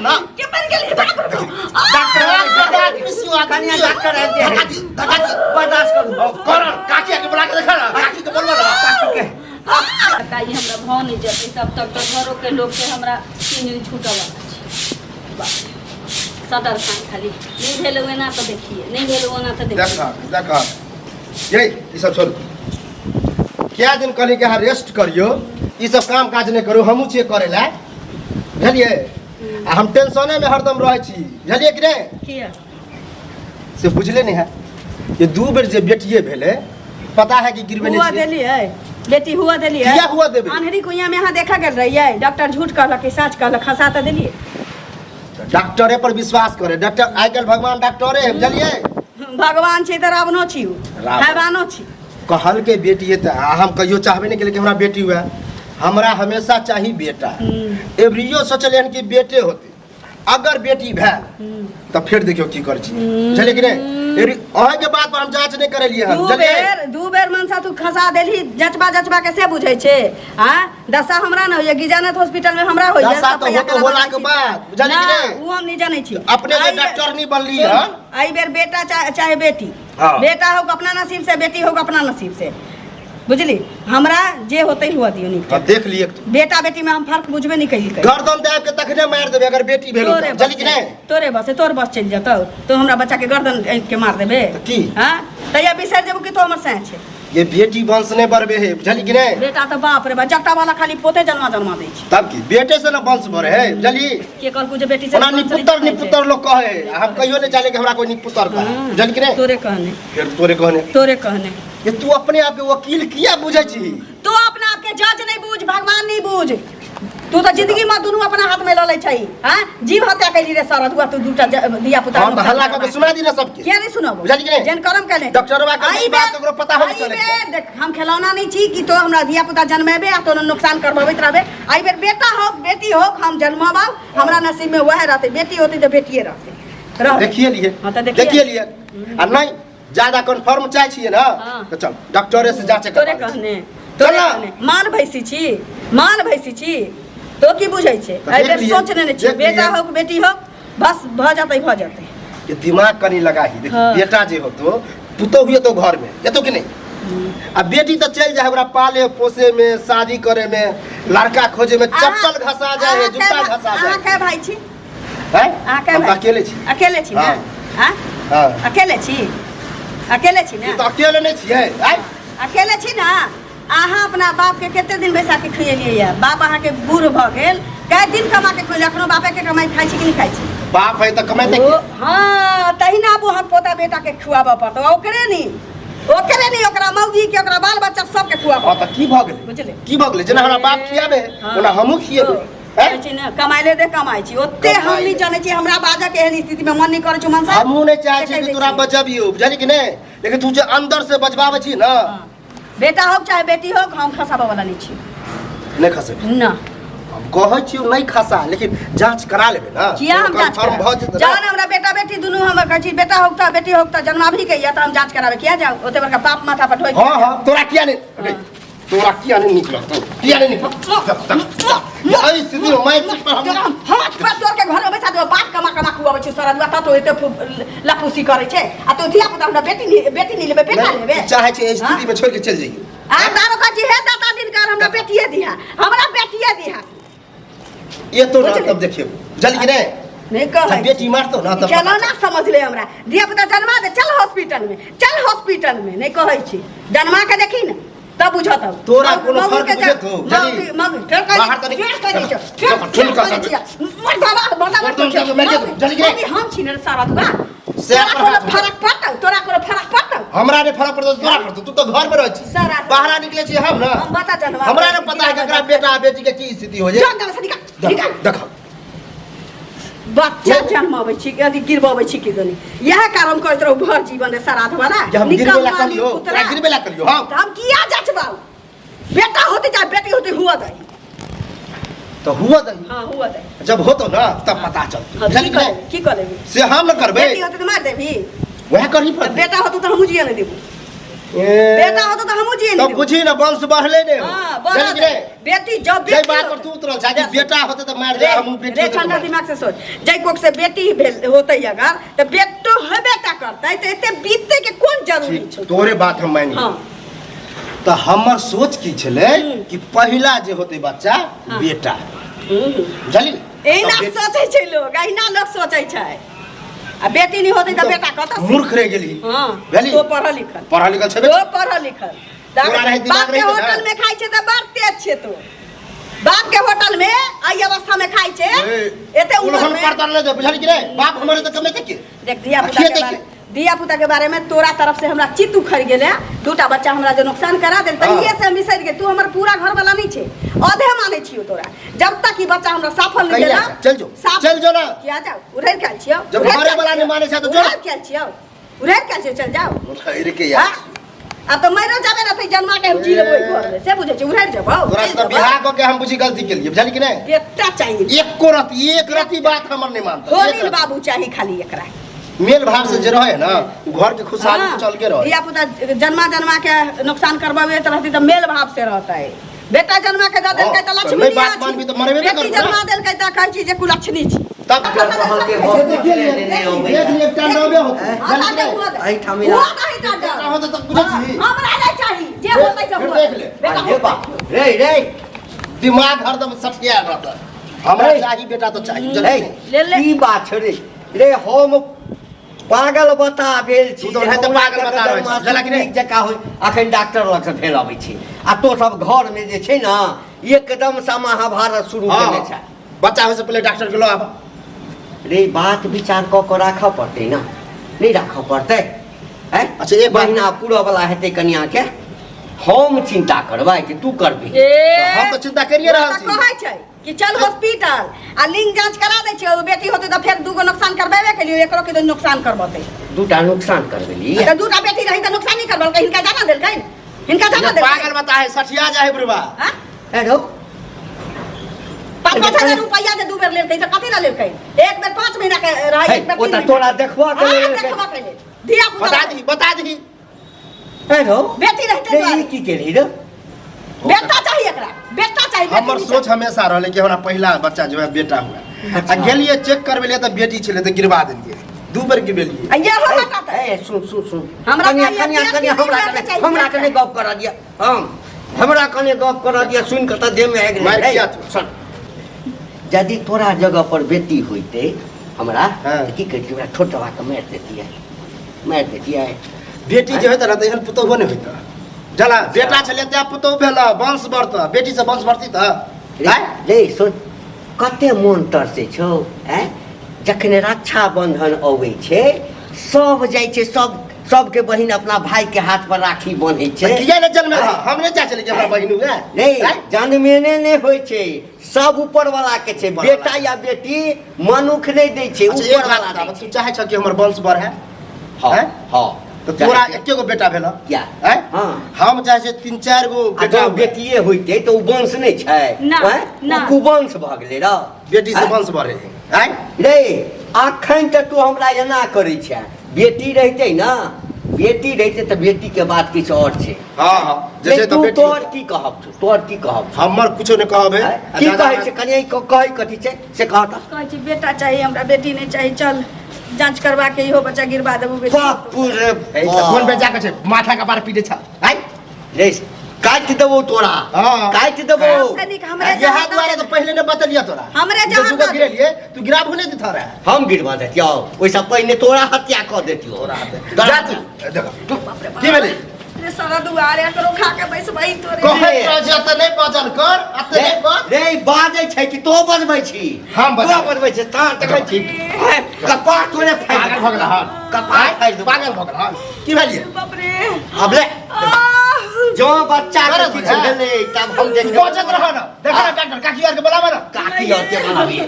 ना के पर गेली डॉक्टर किसी आदमी डॉक्टर है धक्का बर्दाश्त कर काकी के बुला के देखा ना काकी के बोलवा ना काकी के काई हमरा भाव नहीं जल्दी तब तक तो घरों के लोग के हमरा 3 दिन छूटा वाला छै सदर खान खाली नहीं भेलो ना तो देखिए नहीं भेलो ना तो देखिए देखा ये सब छोड़ क्या दिन कहली के रेस्ट करियो ई सब काम काज नहीं करू हमहू छिए करे ला बुझलिए आ हम टेंशने में हरदम रहे छी बुझलिए कि नहीं किया से बुझले नहीं है ये 2 बेर जे बेटिए भेले पता है कि गिरबे नहीं हुआ देली है बेटी हुआ देली है क्या हुआ देबे अनहरी कुइया में यहाँ देखा गेल रही है डॉक्टर झूठ कहलक कि सच कहलक खसा त देलिए डॉक्टरे पर विश्वास करे डॉक्टर आजकल भगवान डॉक्टरे है बुझलिए भगवान छी त रावणो छी हैवानो छी कहल के बेटी है त हम कहियो चाहबे नहीं केले कि हमरा बेटी हुआ हमरा हमेशा चाहिए बेटा एवरियो सोचले कि बेटे होते अगर बेटी भेल तो फिर देखियो की कर छी चले कि नहीं अहे के बात पर हम जांच नहीं करलिए हम दू बेर मनसा तू खसा देली जचबा के से बुझै छे हां दशा हमरा न होय गिजानत हॉस्पिटल में हमरा होय दशा तो होला के बाद बुझली कि नहीं वो हम नहीं जानै छी अपने के डॉक्टर नहीं बनली है आई बेर बेटा चाहे बेटी बेटा हो अपना नसीब से बेटी हो अपना नसीब से बुझली हमरा जे होते हुआ दियो नहीं देख लिए बेटा बेटी में हम फर्क बुझबे नहीं कइली गर्दन दाब के तखने मार देबे अगर बेटी भेलो जल्दी कि नहीं तोरे बस चल जतौ तो हमरा बच्चा के गर्दन के मार देबे की हां तैया बिसर जेबो कि तो हमर से छे ये बेटी वंश ने बढ़बे है बुझली कि नहीं बेटा तो बाप रे बा जट्टा वाला खाली पोते जन्मा दे छी तब की बेटे से ना वंश बढ़े है बुझली के कहल जे बेटी से ना निपुत्र लोग कहे हम कहियो नहीं चाहे कि हमरा कोई निपुत्र का बुझली कि नहीं तोरे कहने फिर तोरे कहने ये तू अपने आप के वकील किया बुझै छी तू अपना आप के जज नहीं बुझ भगवान नहीं बुझ तू तो जिंदगी में दोनों अपना हाथ में ल ले छै हां जीव हत्या कैली रे सारा दुआ तू दूटा दिया पुता हम हल्ला के सुना दी ना सबके क्या नहीं सुनाबो बुझली कि नहीं जन करम कहले डॉक्टरवा के बात ओकरो पता होना चले देख हम खिलौना नहीं छी कि तो हमरा दिया पुता जन्मेबे आ तो नुकसान करबबैत रहबे आई बेर बेटा हो बेटी हो हम जन्माबा हमरा नसीब में वह रहते बेटी होती तो बेटिए रहते देखिए लिए हां तो देखिए लिए आ नहीं ज्यादा कंफर्म चाहे छिए ना तो चल डॉक्टरे से जांच कर तोरे कहने मान भैसी छी तो की बुझै छै आई बेर सोच लेने छी बेटा हो बेटी हो बस भ जाते ये दिमाग कनी लगाही देख बेटा जे हो तो पुतो हुए तो घर में ये तो कि नहीं अब बेटी तो चल जाए हमरा पाले पोसे में शादी करे में लड़का खोजे में चप्पल घसा जाए जूता घसा जाए के भाई छी हैं हम अकेले छी ना हां अकेले छी ना तो अकेले नहीं छिए अकेले छी ना अहाँ अपना बाप के केते दिन बैसा के खियलिए या बाप अहाँ के बूढ़ भ गेल कै दिन कमा के खियले अखनो बापे के कमाई खाइ छी कि नहीं खाइ छी बाप है तो कमाते हां तहिना अब हम पोता बेटा के खुआबा पड़तो ओकरे नहीं ओकरा मौगी के ओकरा बाल बच्चा सब के खुआबा त की भ गेलै बुझले की भ गेलै जेना हमरा बाप खियाबे ओना हमहु खियेबे कमाइले दे कमाई छी ओते हम नहीं जाने छी हमरा बाजा के एहन स्थिति में मन नहीं करे छु मनसा हमहु नहीं चाहे छी कि तोरा बचबियो बुझली कि नहीं लेकिन तू जे अंदर से बचबावे छी ना बेटा हो चाहे बेटी हो हम खसाबा वाला नहीं छी नहीं खसेबे ना हम कहै छी नहीं खसा लेकिन जांच करा लेबे ना किया हम जांच जान हमरा बेटा बेटी दुनु हम कहै छी बेटा होता बेटी होता जन्माभी के या त हम जांच करावे किया जाओ ओते बड़का पाप माथा पर ढोइ हां तोरा किया नहीं निकल तो किया नहीं निकल ये आई सीधी मैं पर हम हाथ पर तोर के घर में बैठा दो बात कमा खुआबै छी सारा दुआ तो एते लपूसी करे छै आ तो धिया पुता हमरा बेटी नहीं लेबे बेटा लेबे चाहे छै स्थिति में छोड़ के चल जाइए आ दारो का जी है दाता दिनकार हमरा बेटिए दिया ये तो ना तब देखिए जल्दी नहीं कह बेटी मारतो ना तब चलो ना समझ ले हमरा धिया पुता जन्मा दे चल हॉस्पिटल में नहीं कहै छी जन्मा के देखी ना तब बुझा तब तोरा कोनो फर्क बुझे तो जल्दी मग बाहर तो जल्दी हम छी ने सारा दुआ फर्क पड़ता हमरा ने फर्क पड़तो तोरा पड़तो तू तो घर में रहै छी बाहर निकले छी हम ना हम बता जनवा हमरा ने पता है कि एकरा बेटा बेटी के की स्थिति हो जाए निकाल देखो बच्चा जन्माबै छी कि अथी गिरबाबै छी कि दनी यह कारण करत रहू भर जीवन श्राद्ध वाला निकलवा गिरबेला करियो हां हम किया जचबाऊ बेटा होते चाहे बेटी होते हुआ दई तो हुआ दई हां हुआ दई जब हो तो ना तब पता चलतो की कर लेबी से हम न करबे बेटी होते तो मार देबी वह करही पड़त बेटा होते तो हम जिया नहीं देबू बेटा होता तो हमहू जिए तो बुझी ना वंश बढ़ले ने हां चल रे बेटी जब जय बेटी बात पर तू उतरल छा कि बेटा होते तो मार दे हम बेटी रे ठंडा दिमाग से सोच जय कोक से बेटी ही भेल होतै अगर तो बेटो है बेटा करतै तो एते बीतते के कोन जरूरी छै तोरे बात हम मानि हां तो हमर सोच की छले कि पहिला जे होते बच्चा बेटा जली एना सोचै छै लोग एना लोग सोचै छै आ बेटी नहीं होतै तो बेटा कतऽ मूर्ख रह गेली हां भेली तो पढ़ल लिखल छबे तो पढ़ल लिखल तोरा रहे दिमाग बाप के रहे ना। होटल में खाइ छै त बड़ तेज छै तो बाप के होटल में आई अवस्था में खाइ छै एते उम्र उलहन में पड़ता ले बुझल कि रे बाप हमरे तो कमे तक देख दिया पुता के बारे में तोरा तरफ से हमरा चित्त उखड़ गेले दूटा बच्चा हमरा जो नुकसान करा देल तहिए से हम बिसर गेल तू हमर पूरा घर वाला नहीं छे आधे माने छियो तोरा जब तक ई बच्चा हमरा सफल नहीं देला चल जो ना क्या जाओ उधर क्या छियो जब घरे वाला नहीं माने छ तो जो क्या छियो उधर क्या छियो चल जाओ खैर के यार आ तो मरो जाबे ना त जन्मा के हम जी लेबै घर में से बुझे छी उधर जबो तोरा से बियाह क के हम बुझी गलती के लिए बुझल कि नहीं बेटा चाहिए एक रति बात हमर नहीं मानता होली बाबू चाहिए खाली एकरा मेल भाव से जे रहे ना घर के खुशहाली हाँ, चल के रहे दिया पुता जन्मा के नुकसान करबावे तो रहती तो मेल भाव से रहता है बेटा जन्मा के दा देलकै त लक्ष्मी नहीं बात मानबी तो मरबे ना बेटी करू जन्मा देलकै त कहै छी जे कुलक्षणी छी तब देख लिए एकटा नबे होते आई ठामिला हुआ नहीं ता डर होते तो बुझै छी हमरा नहीं चाहिए जे होतै से हुआ देख ले बेटा ये बा रे रे दिमाग हरदम सठिया रहता हमरा चाहिए बेटा तो चाहिए रे ले ले। की बात छै रे हम पागल बता भेल छी तू तो रहते पागल बता रहै छी, जला कि नहीं? जका होय अखन डॉक्टर लग से भेल अबै छी आ तो सब घर में जे छै ना एकदम सा महाभारत शुरू केने छै बच्चा हो से पहले डॉक्टर के लो आब रे बात विचार क के राखऽ पड़तै ना नहीं राखऽ पड़तै हैं अच्छा, एक बात- महीना पूरा वाला हेतै कन्या के हम चिंता करबै कि तू करबी हम तो चिंता करिए रहल छी कहै छै कि चल हॉस्पिटल आ लिंग जांच करा दै छै बेटी होतै त फेर दूगो नुकसान करबेबे के लिए एकरो के नुकसान करबतै दूटा नुकसान करबेली त दूटा बेटी रही त नुकसान नहीं करबल हिनका जाना देलकै हिनका जाना देलकै पागल बता है सठिया जाए बुढ़वा हां हेलो 5,000 रुपया जे दू बेर लेलकै त कथि ला लेलकै एक बेर 5 महीना के रह एक बेर ओ त तोरा देखबा के लेल देखबा के लेल दिया बता दी हेलो बेटी रहते रे द्वारे। ई की केली रे बेटा चाहिए एकरा बेटा चाहिए बेटी हमर नहीं सोच हमेशा रहले कि हमरा पहला बच्चा जो है बेटा हुआ अच्छा। आ गेलिए चेक करबेलिए त बेटी छले त गिरवा देलिए दू बेर गिरबेलिए चाहिए। ये हो बेटा त ए सुन हमरा कन्या चाहिए, कन्या चाहिए, कन्या चाहिए, हमरा चाहिए। कने गप करा दिया हमरा कने गप करा दिया सुन के त दे में आगि मार नहीं किया तू? सुन यदि तोरा जगह पर बेटी होइते हमरा हाँ। त की कहती हमरा छोटवा के मार देतिए बेटी जे होता ना त एहन पुतौह नहीं होता जला बेटा छले त पुतौह भेला वंश बढ़ता बेटी से वंश बढ़ती त ले सुन कते मोन तरसे छौ हैं जखने रक्षा बंधन अबै छै सब जाइ छै सबके बहिन अपना भाई के हाथ पर राखी बांधै छै किया न जन्मे रहा हम नहीं चाह चले कि हमरा बहिन हुआ नहीं जन्मेने नहीं होइ छै सब ऊपर वाला के छै बेटा या बेटी मनुख नहीं दै छै अच्छा एक ऊपर बात वाला बता तू चाहे छ कि हमर वंश बढ़े हां हैं? हां तो तोरा एके गो बेटा भेला क्या? हैं? हाँ। हम चाहे छै 3-4 गो बेटा जब बेटिए होइते तो उ वंश नहीं छै ना, हैं? ना। उ कुवंश भ गेलै र बेटी से वंश बढ़े हैं रे अखन त तू हमरा एना करै छै बेटी रहिते ना बेटी रहिते त बेटी के बात किछु और छै हां जैसे तो तू बेटी तोर की कहब हमर कुछो नहीं कहबे की कहै छै कन्या कहै कथी छै से कह त कहै छी बेटा चाहिए हमरा बेटी नहीं चाहिए चल जांच करवा के इहो बच्चा गिरवा देबू बेटी बाप रे फोन पे जाके छै माथा का बार पीटे छ हैं रे काट देबो तोरा हाँ। काट देबो सैनिक हमरे यह द्वारा तो पहले ने बतलिया तोरा हमरे जो जहाँ तू तक- गिरेलिए तू गिरा भूले दिथा रहा हम गिरवा देतियौ ओइसा पहिने तोरा हत्या क देतियौ तोरा जा तू देखो की भेले रे सारा दुआरे करो खा के बैसबई तोरे कहै राजा त नहीं पहचान कर अते नहीं कर रे बाजै छै कि तो बजबै छी हम तो बजाबै। बजबै छै ता देखै छी कपाट तोरे पागल फाड़ भ गेला हन कपाट फाड़ दे पागल भ गेला हन की भेलिए बाप रे अबले जो बच्चा के करत किछु है। भेलै तब हम देखै बचत रह न देखा डॉक्टर काकी आर के बुलावा न काकी और के बनाबी